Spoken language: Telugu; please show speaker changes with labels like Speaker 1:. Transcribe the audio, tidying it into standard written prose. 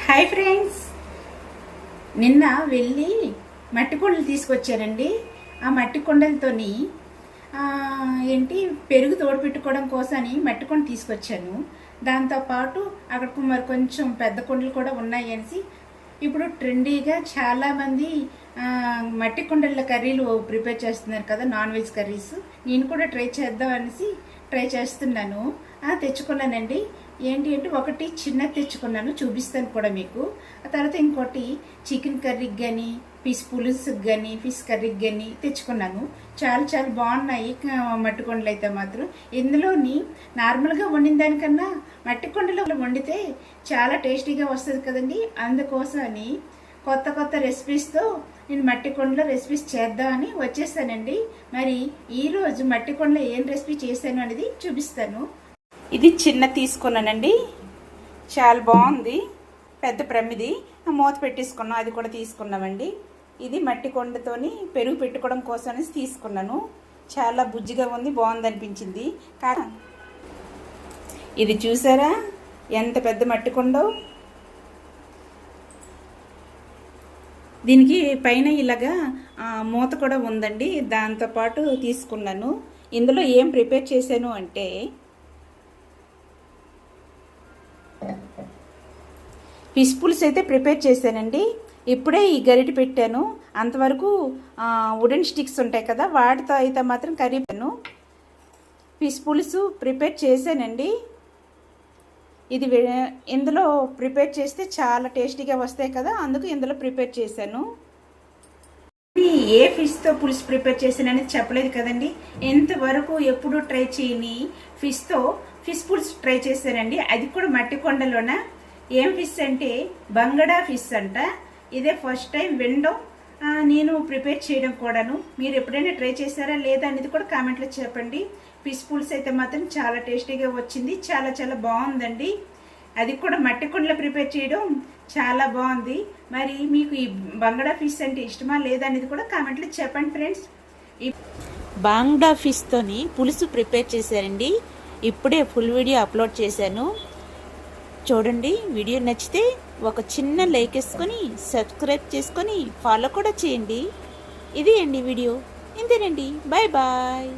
Speaker 1: హాయ్ ఫ్రెండ్స్, నిన్న వెళ్ళి మట్టి కుండలు తీసుకొచ్చానండి. ఆ మట్టి కుండలతోని ఏంటి పెరుగు తోడుపెట్టుకోవడం కోసమని మట్టి కుండ తీసుకొచ్చాను. దాంతోపాటు అక్కడికి మరి కొంచెం పెద్ద కుండలు కూడా ఉన్నాయి అనేసి ఇప్పుడు ట్రెండీగా చాలామంది మట్టి కుండల కర్రీలు ప్రిపేర్ చేస్తున్నారు కదా, నాన్ వెజ్ కర్రీస్. నేను కూడా ట్రై చేద్దాం అనేసి ట్రై చేస్తున్నాను. తెచ్చుకున్నానండి. ఏంటి అంటే ఒకటి చిన్నది తెచ్చుకున్నాను, చూపిస్తాను కూడా మీకు. ఆ తర్వాత ఇంకోటి చికెన్ కర్రీకి కానీ, ఫిష్ పులుసుకి కానీ, ఫిష్ కర్రీకి కానీ తెచ్చుకున్నాను. చాలా చాలా బాగున్నాయి మట్టి కుండలు అయితే మాత్రం. ఇందులోని నార్మల్గా వండిన దానికన్నా మట్టి కుండలో వండితే చాలా టేస్టీగా వస్తుంది కదండి. అందుకోసమని కొత్త కొత్త రెసిపీస్తో నేను మట్టి కుండలో రెసిపీస్ చేద్దామని వచ్చేసానండి. మరి ఈరోజు మట్టి కుండలో ఏం రెసిపీ చేశాను అనేది చూపిస్తాను. ఇది చిన్న తీసుకున్నానండి, చాలా బాగుంది. పెద్ద ప్రమిది మూత పెట్టేసుకున్నాం, అది కూడా తీసుకున్నామండి. ఇది మట్టి కొండతోని పెరుగు పెట్టుకోవడం కోసం అనేసి తీసుకున్నాను. చాలా బుజ్జిగా ఉంది, బాగుంది అనిపించింది. ఇది చూసారా ఎంత పెద్ద మట్టి కొండో. దీనికి పైన ఇలాగా మూత కూడా ఉందండి, దాంతోపాటు తీసుకున్నాను. ఇందులో ఏం ప్రిపేర్ చేశాను అంటే ఫిష్ పులుసు అయితే ప్రిపేర్ చేశానండి. ఇప్పుడే ఈ గరిటె పెట్టాను. అంతవరకు వుడెన్ స్టిక్స్ ఉంటాయి కదా, వాటితో అయితే మాత్రం కర్రీ పెట్టాను. ఫిష్ పులుసు ప్రిపేర్ చేశానండి. ఇది ఇందులో ప్రిపేర్ చేస్తే చాలా టేస్టీగా వస్తాయి కదా, అందుకు ఇందులో ప్రిపేర్ చేశాను. ఏ ఫిష్తో పులుసు ప్రిపేర్ చేశాను అనేది చెప్పలేదు కదండి. ఇంతవరకు ఎప్పుడు ట్రై చేయని ఫిష్తో ఫిష్ పులుసు ట్రై చేశానండి. అది కూడా మట్టి కొండలోన. ఏం ఫిష్ అంటే బంగడా ఫిష్ అంట. ఇదే ఫస్ట్ టైం వినడం, నేను ప్రిపేర్ చేయడం కూడాను. మీరు ఎప్పుడైనా ట్రై చేశారా లేదా అనేది కూడా కామెంట్లో చెప్పండి. ఫిష్ పులుసు అయితే మాత్రం చాలా టేస్టీగా వచ్చింది, చాలా చాలా బాగుందండి. అది కూడా మట్టి కుండలో ప్రిపేర్ చేయడం చాలా బాగుంది. మరి మీకు ఈ బంగడా ఫిష్ అంటే ఇష్టమా లేదా అనేది కూడా కామెంట్లో చెప్పండి ఫ్రెండ్స్. ఈ
Speaker 2: బంగడా ఫిష్తోని పులుసు ప్రిపేర్ చేశారండి. ఇప్పుడే ఫుల్ వీడియో అప్లోడ్ చేశాను, చూడండి. వీడియో నచ్చితే ఒక చిన్న లైక్ వేసుకొని సబ్స్క్రైబ్ చేసుకొని ఫాలో కూడా చేయండి. ఇది అండి వీడియో, ఇంతేనండి. Bye bye.